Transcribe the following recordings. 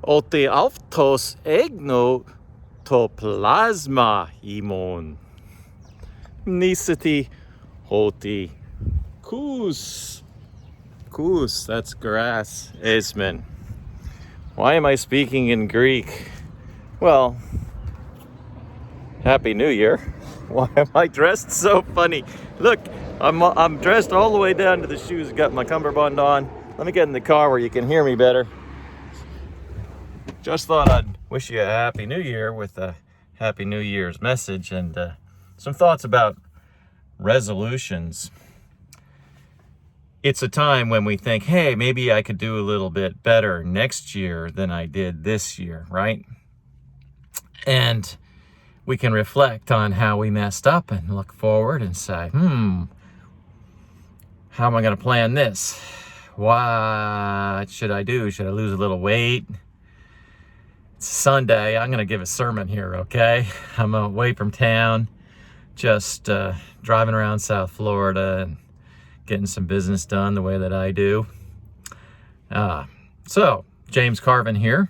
ότι αυτός έγνω το πλάσμα ημών. Μνήσεται ότι Kus, that's grass, esmen. Why am I speaking in Greek? Well, Happy New Year. Why am I dressed so funny? Look, I'm dressed all the way down to the shoes, got my cummerbund on. Let me get in the car where you can hear me better. Just thought I'd wish you a Happy New Year with a Happy New Year's message and some thoughts about resolutions. It's a time when we think, hey, maybe I could do a little bit better next year than I did this year, right? And we can reflect on how we messed up and look forward and say, how am I going to plan this? What should I do? Should I lose a little weight? It's Sunday. I'm going to give a sermon here, okay? I'm away from town, just driving around South Florida and getting some business done the way that I do. So, James Carvin here,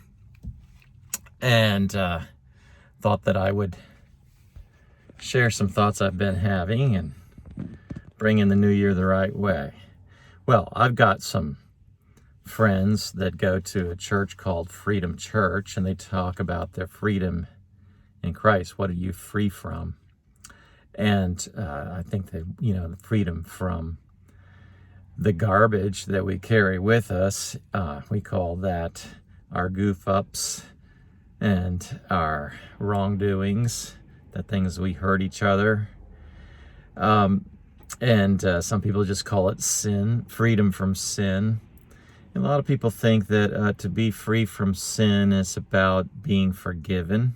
and thought that I would share some thoughts I've been having and bring in the new year the right way. Well, I've got some friends that go to a church called Freedom Church, and they talk about their freedom in Christ. What are you free from? And I think that, the freedom from the garbage that we carry with us, we call that our goof ups and our wrongdoings, the things we hurt each other. And some people just call it sin, freedom from sin. And a lot of people think that to be free from sin is about being forgiven.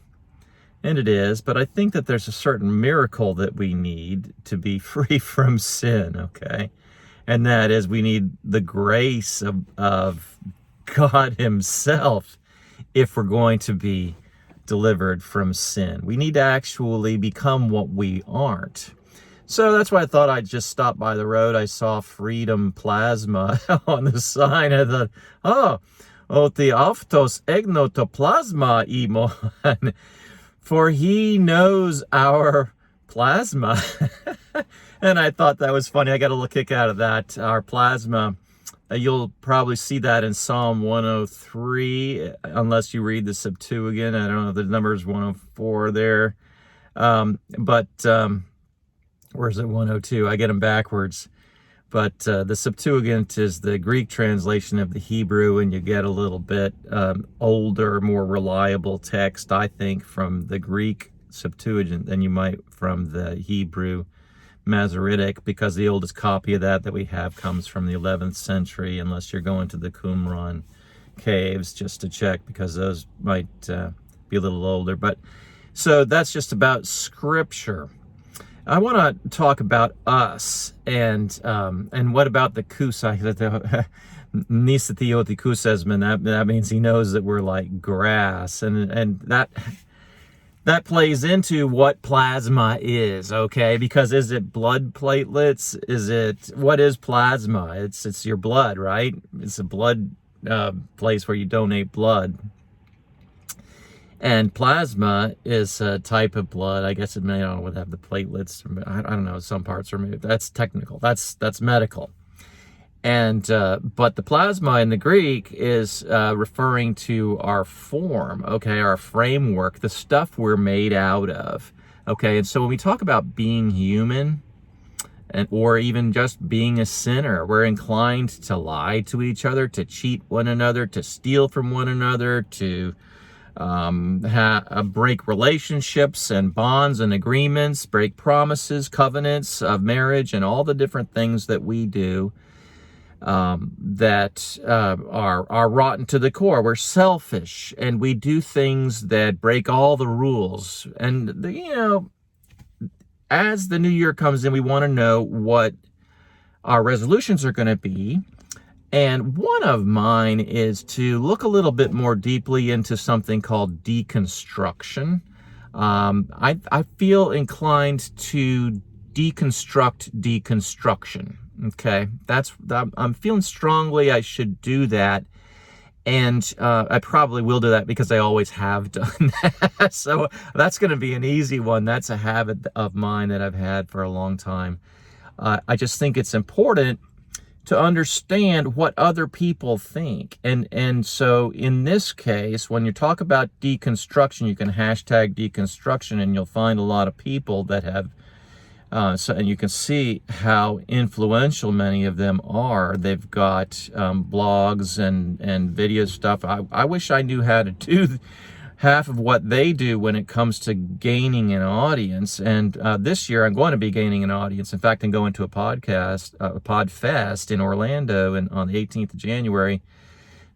And it is, but I think that there's a certain miracle that we need to be free from sin, okay? And that is we need the grace of God himself if we're going to be delivered from sin. We need to actually become what we aren't. So that's why I thought I'd just stop by the road. I saw Freedom Plasma on the sign. I thought, the aftos egnotoplasma imon, for he knows our plasma. And I thought that was funny. I got a little kick out of that. Our plasma, you'll probably see that in Psalm 103, unless you read the Septuagint. I don't know if the number is 104 there. But where's it, 102? I get them backwards. But the Septuagint is the Greek translation of the Hebrew, and you get a little bit older, more reliable text, I think, from the Greek Septuagint than you might from the Hebrew Masoretic, because the oldest copy of that we have comes from the 11th century, unless you're going to the Qumran caves just to check, because those might be a little older. But so that's just about scripture. I want to talk about us and what about the kusai, nisatioti kusesman. That means he knows that we're like grass, and that plays into what plasma is, okay? Because is it blood platelets? What is plasma? It's your blood, right? It's a blood place where you donate blood. And plasma is a type of blood. I guess it may would have the platelets. I don't know. Some parts are removed. That's technical. That's medical. And but the plasma in the Greek is referring to our form, okay, our framework, the stuff we're made out of, okay. And so when we talk about being human, or even just being a sinner, we're inclined to lie to each other, to cheat one another, to steal from one another, to break relationships and bonds and agreements, break promises, covenants of marriage, and all the different things that we do that are rotten to the core. We're selfish, and we do things that break all the rules. And as the new year comes in, we want to know what our resolutions are going to be. And one of mine is to look a little bit more deeply into something called deconstruction. I feel inclined to deconstruct deconstruction. Okay, I'm feeling strongly I should do that. And I probably will do that because I always have done that. So that's going to be an easy one. That's a habit of mine that I've had for a long time. I just think it's important to understand what other people think. And so in this case, when you talk about deconstruction, you can hashtag deconstruction and you'll find a lot of people that have, and you can see how influential many of them are. They've got blogs and video stuff. I wish I knew how to do half of what they do when it comes to gaining an audience. And this year I'm going to be gaining an audience. In fact, I'm going to a PodFest in Orlando on the 18th of January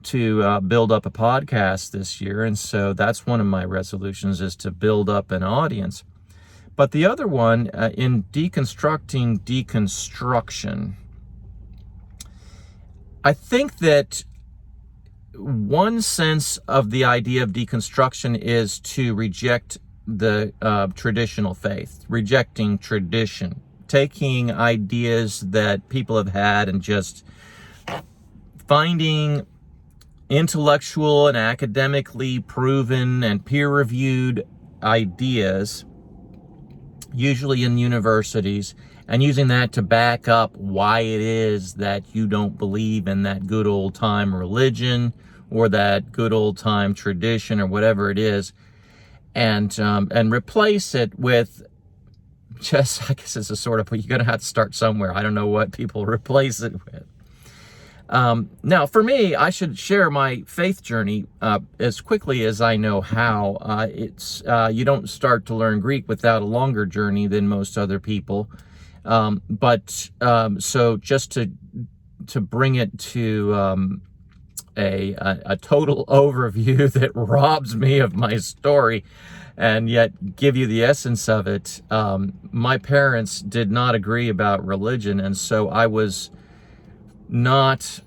to build up a podcast this year. And so that's one of my resolutions, is to build up an audience. But the other one, in deconstructing deconstruction, I think that one sense of the idea of deconstruction is to reject the traditional faith, rejecting tradition, taking ideas that people have had and just finding intellectual and academically proven and peer-reviewed ideas, usually in universities, and using that to back up why it is that you don't believe in that good old time religion or that good old time tradition or whatever it is, and replace it with just, I guess it's a sort of, you're going to have to start somewhere. I don't know what people replace it with. Now, for me, I should share my faith journey as quickly as I know how. You don't start to learn Greek without a longer journey than most other people. So just to bring it to a total overview that robs me of my story and yet give you the essence of it, my parents did not agree about religion, and so I was not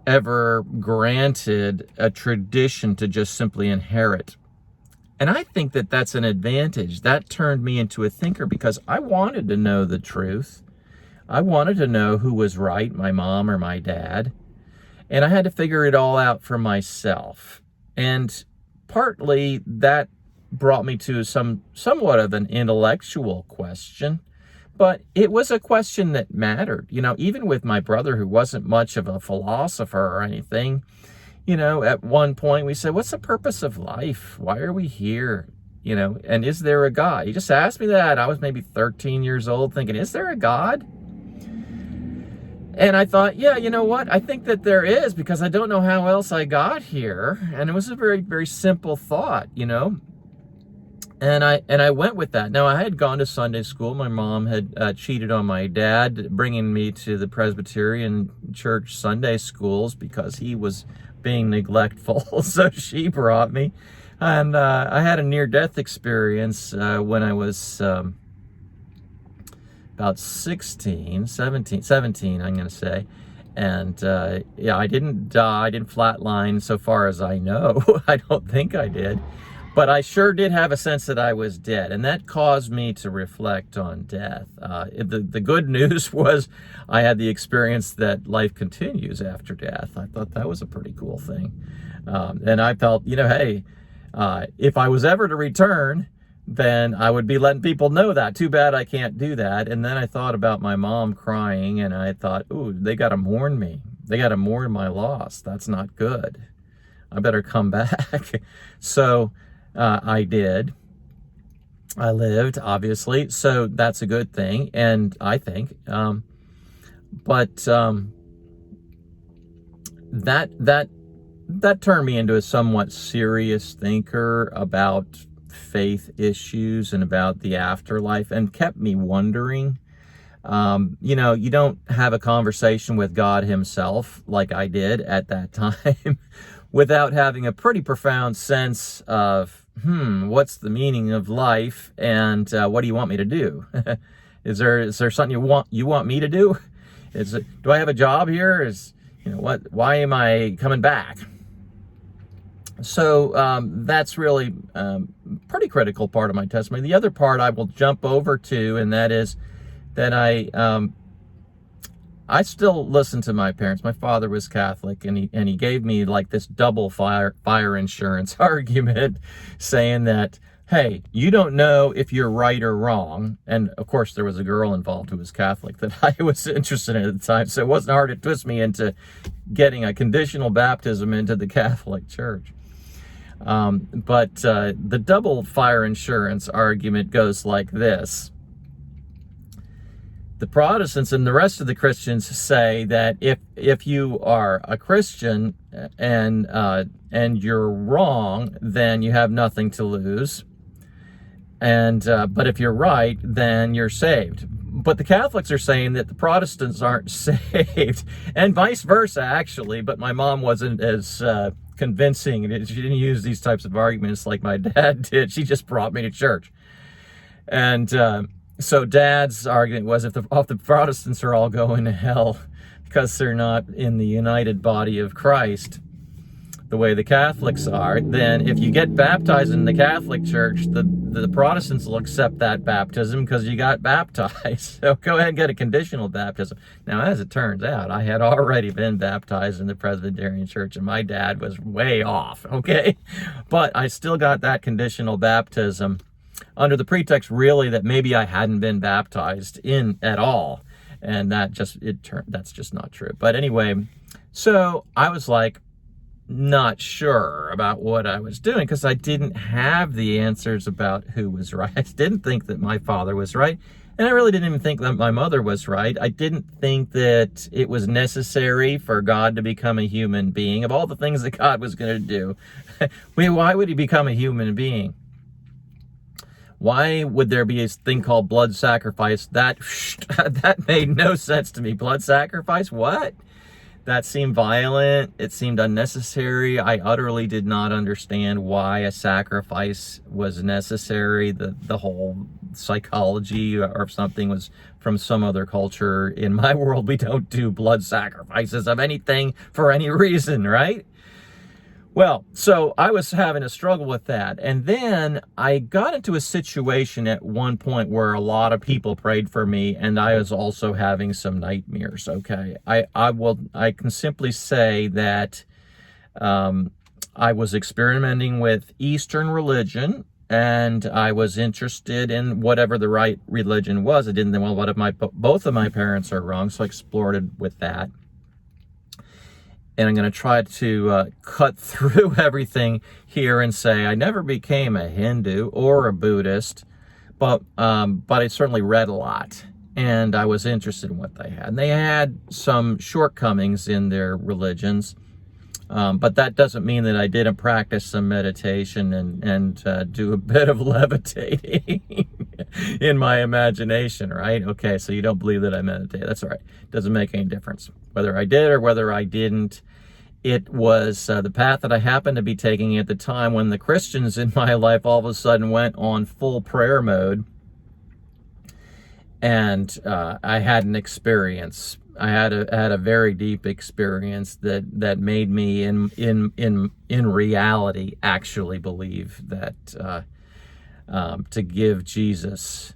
ever granted a tradition to just simply inherit. And I think that that's an advantage. That turned me into a thinker because I wanted to know the truth. I wanted to know who was right, my mom or my dad. And I had to figure it all out for myself. And partly that brought me to somewhat of an intellectual question. But it was a question that mattered. You know, even with my brother, who wasn't much of a philosopher or anything, you know, at one point we said, what's the purpose of life? Why are we here? You know, and is there a God? He just asked me that. I was maybe 13 years old thinking, is there a God? And I thought, yeah, you know what? I think that there is, because I don't know how else I got here. And it was a very, very simple thought, you know. And I went with that. Now, I had gone to Sunday school. My mom had cheated on my dad, bringing me to the Presbyterian church Sunday schools because he was being neglectful. So she brought me. And I had a near-death experience when I was about 17, I'm going to say. And yeah, I didn't die. I didn't flatline so far as I know. I don't think I did. But I sure did have a sense that I was dead, and that caused me to reflect on death. The good news was I had the experience that life continues after death. I thought that was a pretty cool thing. And I felt, you know, hey, if I was ever to return, then I would be letting people know that. Too bad I can't do that. And then I thought about my mom crying, and I thought, ooh, they got to mourn me. They got to mourn my loss. That's not good. I better come back. So I did. I lived, obviously, so that's a good thing, and I think. But that turned me into a somewhat serious thinker about faith issues and about the afterlife, and kept me wondering. You know, you don't have a conversation with God himself like I did at that time without having a pretty profound sense of, what's the meaning of life, and what do you want me to do? Is there something you want me to do? Do I have a job here? Why am I coming back? So that's really pretty critical part of my testimony. The other part I will jump over to, and that is that I still listen to my parents. My father was Catholic, and he gave me like this double fire insurance argument, saying that, hey, you don't know if you're right or wrong. And of course, there was a girl involved who was Catholic that I was interested in at the time, so it wasn't hard to twist me into getting a conditional baptism into the Catholic Church. But the double fire insurance argument goes like this. The Protestants and the rest of the Christians say that if you are a Christian and you're wrong, then you have nothing to lose. And but if you're right, then you're saved. But the Catholics are saying that the Protestants aren't saved, and vice versa, actually. But my mom wasn't as convincing. She didn't use these types of arguments like my dad did. She just brought me to church. And so Dad's argument was, if the Protestants are all going to hell because they're not in the united body of Christ the way the Catholics are, then if you get baptized in the Catholic Church, the Protestants will accept that baptism because you got baptized. So go ahead and get a conditional baptism. Now, as it turns out, I had already been baptized in the Presbyterian Church, and my dad was way off, okay? But I still got that conditional baptism under the pretext, really, that maybe I hadn't been baptized in at all. And that's just not true. But anyway, so I was like, not sure about what I was doing because I didn't have the answers about who was right. I didn't think that my father was right, and I really didn't even think that my mother was right. I didn't think that it was necessary for God to become a human being. Of all the things that God was going to do, why would he become a human being? Why would there be a thing called blood sacrifice? That made no sense to me. Blood sacrifice? What? That seemed violent. It seemed unnecessary. I utterly did not understand why a sacrifice was necessary. The whole psychology or something was from some other culture. In my world, we don't do blood sacrifices of anything for any reason, right? Well, so I was having a struggle with that. And then I got into a situation at one point where a lot of people prayed for me, and I was also having some nightmares, okay? I can simply say that I was experimenting with Eastern religion, and I was interested in whatever the right religion was. I didn't think, well, what if both of my parents are wrong? So I explored with that. And I'm going to try to cut through everything here and say I never became a Hindu or a Buddhist, but I certainly read a lot, and I was interested in what they had. And they had some shortcomings in their religions, but that doesn't mean that I didn't practice some meditation and do a bit of levitating in my imagination, right? Okay, so you don't believe that I meditate. That's all right. Doesn't make any difference. Whether I did or whether I didn't, it was the path that I happened to be taking at the time when the Christians in my life all of a sudden went on full prayer mode. And I had an experience. I had a very deep experience that made me in reality actually believe that to give Jesus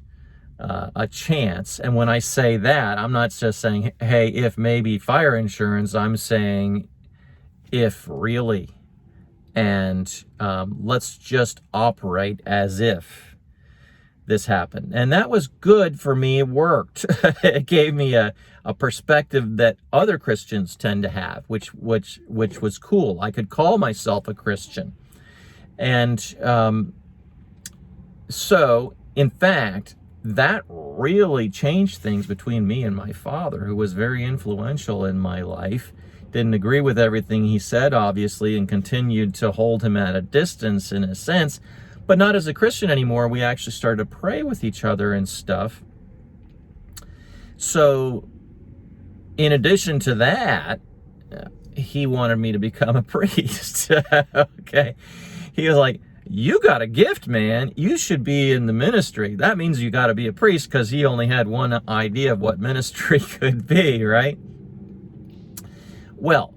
a chance. And when I say that, I'm not just saying, hey, if maybe fire insurance, I'm saying if really. And let's just operate as if this happened. And that was good for me. It worked. It gave me a perspective that other Christians tend to have, which was cool. I could call myself a Christian. And so, in fact, that really changed things between me and my father, who was very influential in my life. Didn't agree with everything he said, obviously, and continued to hold him at a distance in a sense, but not as a Christian anymore. We actually started to pray with each other and stuff. So, in addition to that, he wanted me to become a priest. Okay. He was like, you got a gift, man. You should be in the ministry. That means you got to be a priest, because he only had one idea of what ministry could be, right? Well,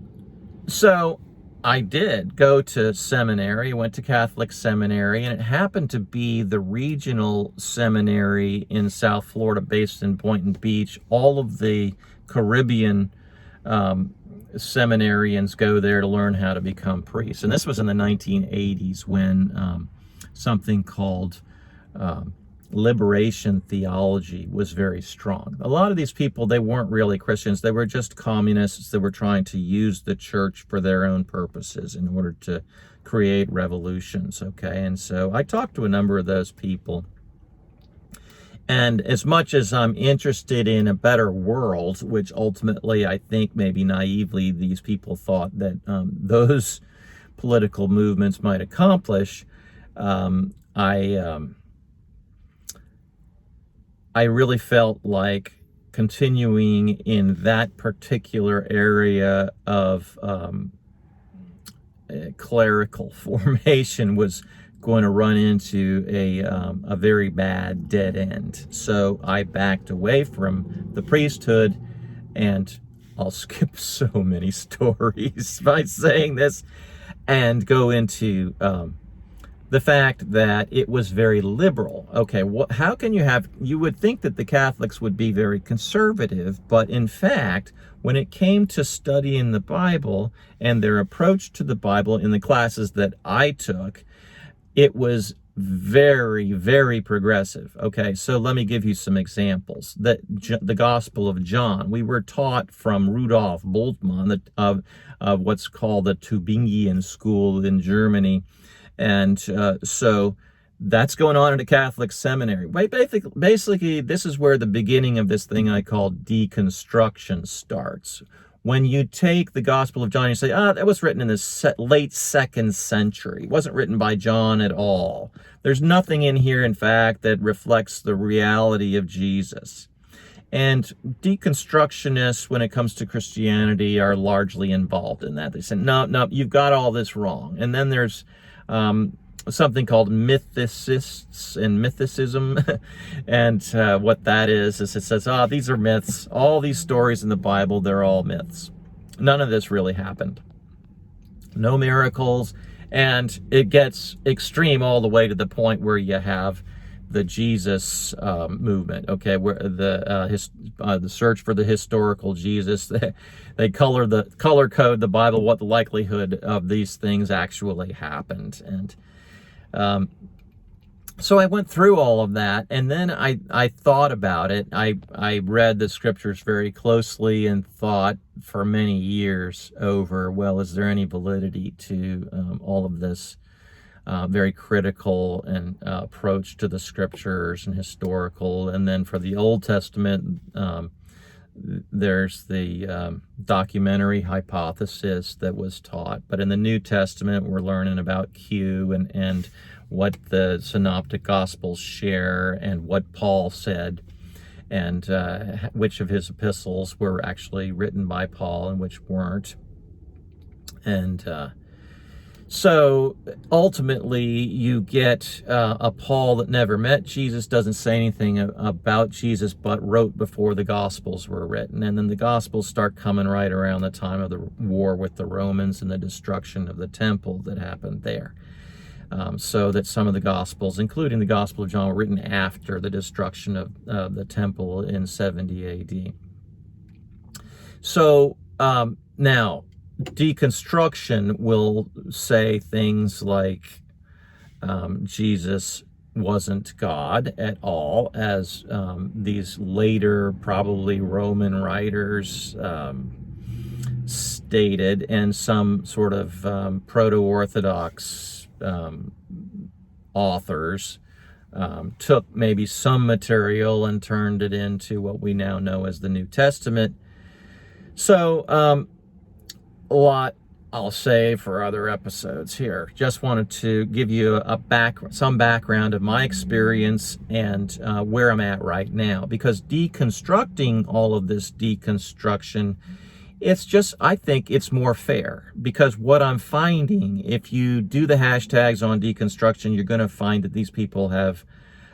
so I did go to seminary, went to Catholic seminary, and it happened to be the regional seminary in South Florida based in Boynton Beach. All of the Caribbean seminarians go there to learn how to become priests. And this was in the 1980s when something called liberation theology was very strong. A lot of these people, they weren't really Christians. They were just communists that were trying to use the church for their own purposes in order to create revolutions, okay? And so I talked to a number of those people. And as much as I'm interested in a better world, which ultimately I think maybe naively these people thought that those political movements might accomplish, I really felt like continuing in that particular area of clerical formation was going to run into a very bad dead end. So I backed away from the priesthood, and I'll skip so many stories by saying this and go into the fact that it was very liberal. Okay, how can you would think that the Catholics would be very conservative, but in fact, when it came to studying the Bible and their approach to the Bible in the classes that I took, it was very, very progressive. Okay, so let me give you some examples. The Gospel of John, we were taught from Rudolf Bultmann of what's called the Tübingen School in Germany. And so that's going on at a Catholic seminary. Basically, this is where the beginning of this thing I call deconstruction starts. When you take the Gospel of John, you say, that was written in the late 2nd century. It wasn't written by John at all. There's nothing in here, in fact, that reflects the reality of Jesus. And deconstructionists, when it comes to Christianity, are largely involved in that. They say, no, you've got all this wrong. And then there's something called mythicists and mythicism. And what that is it says, these are myths. All these stories in the Bible, they're all myths. None of this really happened. No miracles. And it gets extreme all the way to the point where you have the Jesus movement, okay, where the search for the historical Jesus. They color code the Bible what the likelihood of these things actually happened. And so I went through all of that, and then I thought about it. I read the scriptures very closely and thought for many years over, well, is there any validity to all of this very critical and approach to the scriptures and historical? And then for the Old Testament, there's the documentary hypothesis that was taught. But in the New Testament, we're learning about Q and what the synoptic gospels share and what Paul said, and which of his epistles were actually written by Paul and which weren't. And so ultimately you get a Paul that never met Jesus, doesn't say anything about Jesus, but wrote before the Gospels were written. And then the Gospels start coming right around the time of the war with the Romans and the destruction of the temple that happened there. So that some of the Gospels, including the Gospel of John, were written after the destruction of the temple in 70 AD. So now, deconstruction will say things like Jesus wasn't God at all, as these later, probably Roman writers stated, and some sort of proto-Orthodox authors took maybe some material and turned it into what we now know as the New Testament. So a lot I'll say for other episodes here. Just wanted to give you some background of my experience and where I'm at right now, because deconstructing all of this deconstruction, I think it's more fair, because what I'm finding, if you do the hashtags on deconstruction, you're going to find that these people have,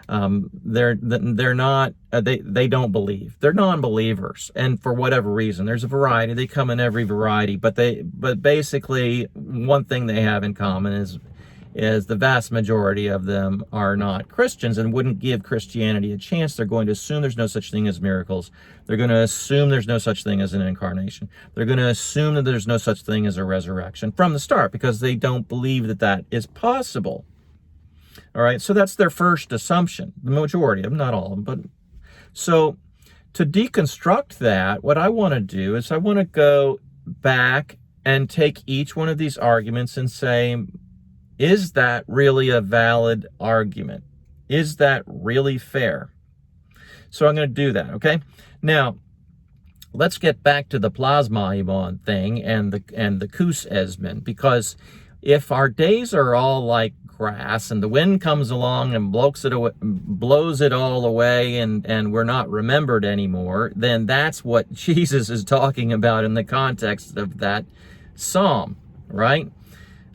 they don't believe. They're non-believers, and for whatever reason, there's a variety. They come in every variety, but basically one thing they have in common is the vast majority of them are not Christians and wouldn't give Christianity a chance. They're going to assume there's no such thing as miracles. They're going to assume there's no such thing as an incarnation. They're going to assume that there's no such thing as a resurrection from the start because they don't believe that that is possible. All right, so that's their first assumption, the majority of them, not all of them. But so to deconstruct that, what I want to do is I want to go back and take each one of these arguments and say, is that really a valid argument? Is that really fair? So I'm going to do that, okay? Now, let's get back to the plasmaimon thing and the Kus Esmond, because if our days are all like grass and the wind comes along and blows it all away and we're not remembered anymore, then that's what Jesus is talking about in the context of that psalm, right?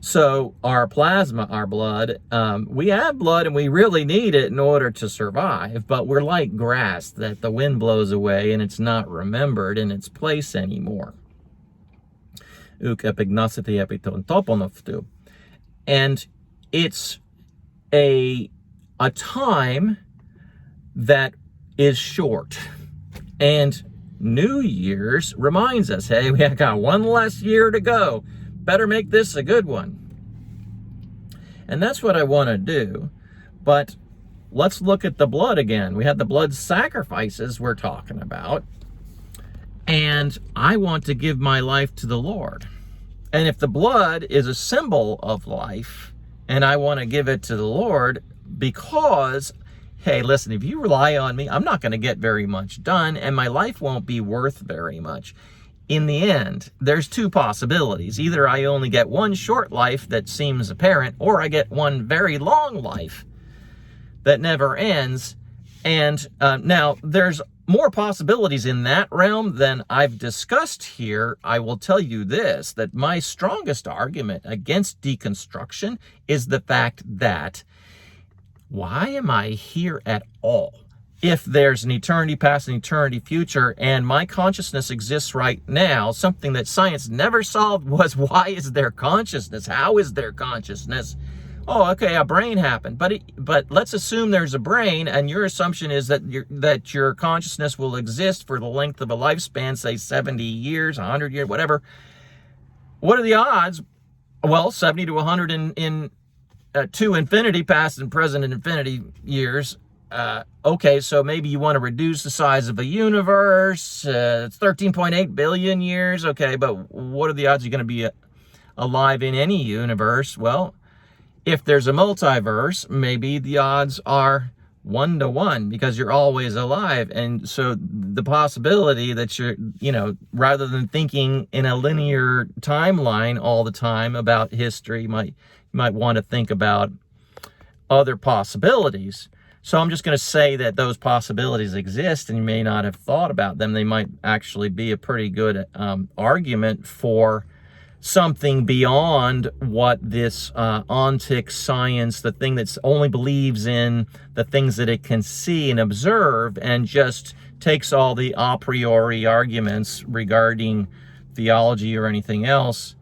So our plasma, our blood, we have blood and we really need it in order to survive, but we're like grass that the wind blows away and it's not remembered in its place anymore. And it's a time that is short. And New Year's reminds us, hey, we got one less year to go. Better make this a good one. And that's what I want to do. But let's look at the blood again. We had the blood sacrifices we're talking about. And I want to give my life to the Lord. And if the blood is a symbol of life, and I want to give it to the Lord because, hey, listen, if you rely on me, I'm not going to get very much done, and my life won't be worth very much. In the end, there's two possibilities. Either I only get one short life that seems apparent, or I get one very long life that never ends. And now, there's more possibilities in that realm than I've discussed here. I will tell you this, that my strongest argument against deconstruction is the fact that, why am I here at all? If there's an eternity past and eternity future, and my consciousness exists right now, something that science never solved was, why is there consciousness? How is there consciousness? Oh, okay, a brain happened, but let's assume there's a brain, and your assumption is that your consciousness will exist for the length of a lifespan, say 70 years, 100 years, whatever. What are the odds? Well, 70 to 100 to infinity, past and present and infinity years. Okay, so maybe you want to reduce the size of a universe. It's 13.8 billion years. Okay, but what are the odds you're going to be alive in any universe? Well, if there's a multiverse, maybe the odds are 1 to 1 because you're always alive. And so the possibility that you're, rather than thinking in a linear timeline all the time about history, you might want to think about other possibilities. So I'm just going to say that those possibilities exist and you may not have thought about them. They might actually be a pretty good argument for something beyond what this ontic science, the thing that only believes in the things that it can see and observe, and just takes all the a arguments regarding theology or anything else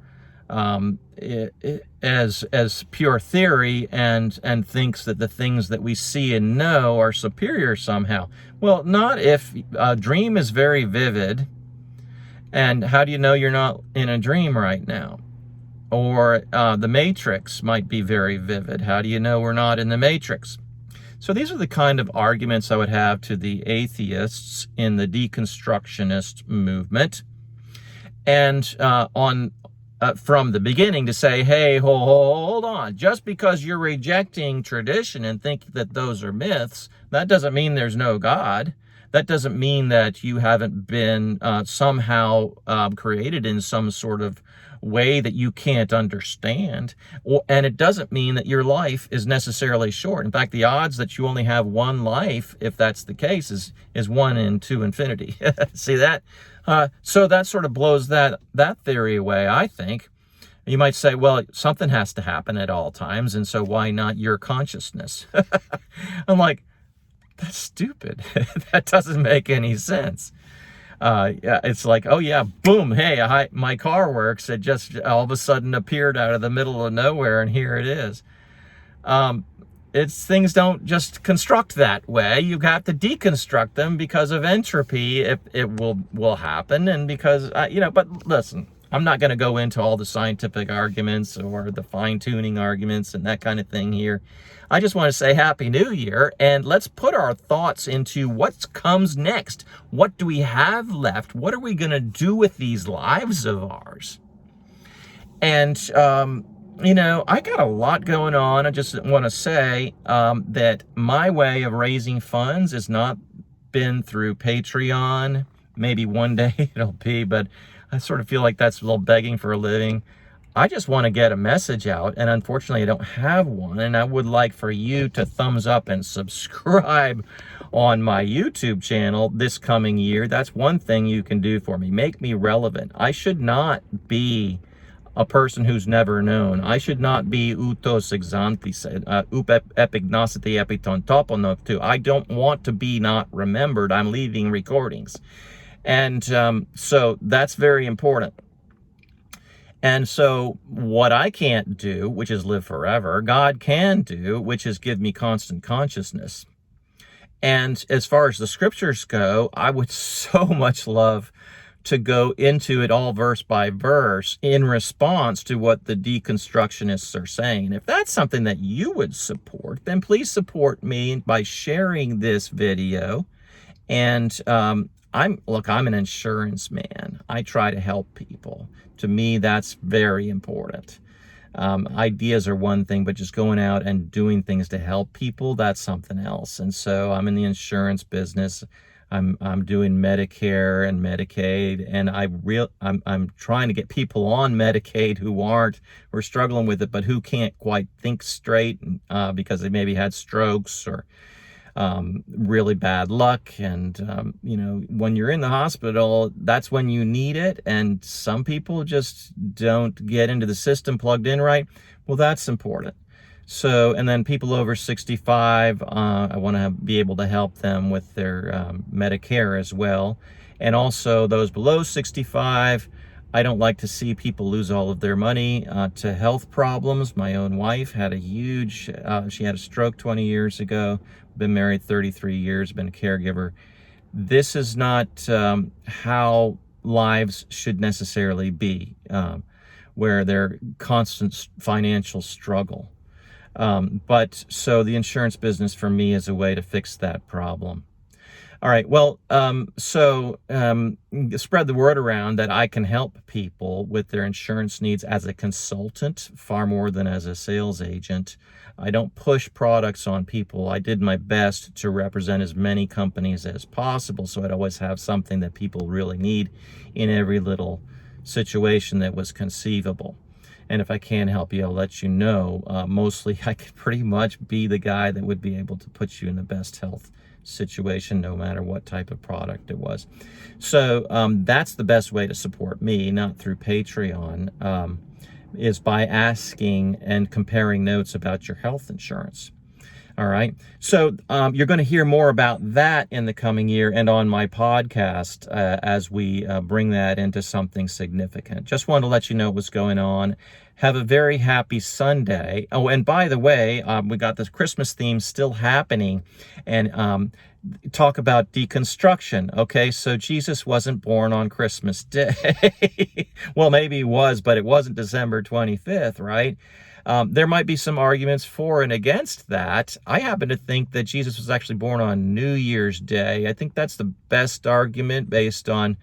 as pure theory, and thinks that the things that we see and know are superior somehow. Well, not if a dream is very vivid. And how do you know you're not in a dream right now? Or the Matrix might be very vivid. How do you know we're not in the Matrix? So these are the kind of arguments I would have to the atheists in the deconstructionist movement. And from the beginning to say, hey, hold on. Just because you're rejecting tradition and think that those are myths, that doesn't mean there's no God. That doesn't mean that you haven't been somehow created in some sort of way that you can't understand. And it doesn't mean that your life is necessarily short. In fact, the odds that you only have one life, if that's the case, is 1 into infinity. See that? So that sort of blows that theory away, I think. You might say, well, something has to happen at all times, and so why not your consciousness? I'm like, that's stupid. That doesn't make any sense. Yeah, it's like, oh yeah, boom, hey, my car works. It just all of a sudden appeared out of the middle of nowhere, and here it is. things don't just construct that way. You have to deconstruct them because of entropy. It will happen, and because But listen, I'm not going to go into all the scientific arguments or the fine-tuning arguments and that kind of thing here. I just want to say Happy New Year, and let's put our thoughts into what comes next. What do we have left? What are we going to do with these lives of ours? And, I got a lot going on. I just want to say that my way of raising funds has not been through Patreon. Maybe one day it'll be, but I sort of feel like that's a little begging for a living. I just want to get a message out, and unfortunately I don't have one, and I would like for you to thumbs up and subscribe on my YouTube channel this coming year. That's one thing you can do for me. Make me relevant. I should not be a person who's never known. I should not be utos exantis, epignosity epitontoponov too. I don't want to be not remembered. I'm leaving recordings. And so that's very important. And so what I can't do, which is live forever, God can do, which is give me constant consciousness. And as far as the scriptures go, I would so much love to go into it all verse by verse in response to what the deconstructionists are saying. If that's something that you would support, then please support me by sharing this video. And I'm an insurance man. I try to help people. To me, that's very important. Ideas are one thing, but just going out and doing things to help people, that's something else. And so I'm in the insurance business. I'm doing Medicare and Medicaid, and I'm trying to get people on Medicaid who are struggling with it, but who can't quite think straight because they maybe had strokes or really bad luck. And, when you're in the hospital, that's when you need it. And some people just don't get into the system plugged in right. Well, that's important. So, and then people over 65, I want to be able to help them with their Medicare as well. And also those below 65, I don't like to see people lose all of their money to health problems. My own wife had she had a stroke 20 years ago, been married 33 years, been a caregiver. This is not how lives should necessarily be, where they're constant financial struggle. But so the insurance business for me is a way to fix that problem. All right, well, spread the word around that I can help people with their insurance needs as a consultant far more than as a sales agent. I don't push products on people. I did my best to represent as many companies as possible, so I'd always have something that people really need in every little situation that was conceivable. And if I can help you, I'll let you know. Mostly, I could pretty much be the guy that would be able to put you in the best health situation, no matter what type of product it was. So that's the best way to support me, not through Patreon, is by asking and comparing notes about your health insurance. All right. So you're going to hear more about that in the coming year and on my podcast as we bring that into something significant. Just wanted to let you know what's going on. Have a very happy Sunday. Oh, and by the way, we got this Christmas theme still happening, and talk about deconstruction. Okay, so Jesus wasn't born on Christmas Day. Well, maybe he was, but it wasn't December 25th, right? There might be some arguments for and against that. I happen to think that Jesus was actually born on New Year's Day. I think that's the best argument based on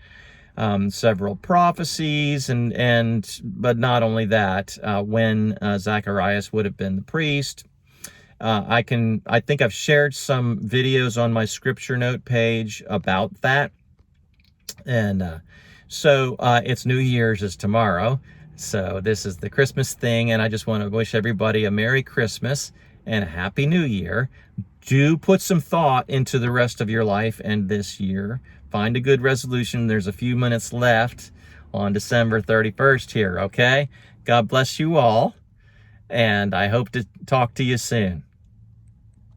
several prophecies, but not only that, when Zacharias would have been the priest. I think I've shared some videos on my scripture note page about that. And so it's New Year's is tomorrow. So this is the Christmas thing, and I just want to wish everybody a Merry Christmas and a Happy New Year. Do put some thought into the rest of your life and this year. Find a good resolution. There's a few minutes left on December 31st here, okay? God bless you all, and I hope to talk to you soon.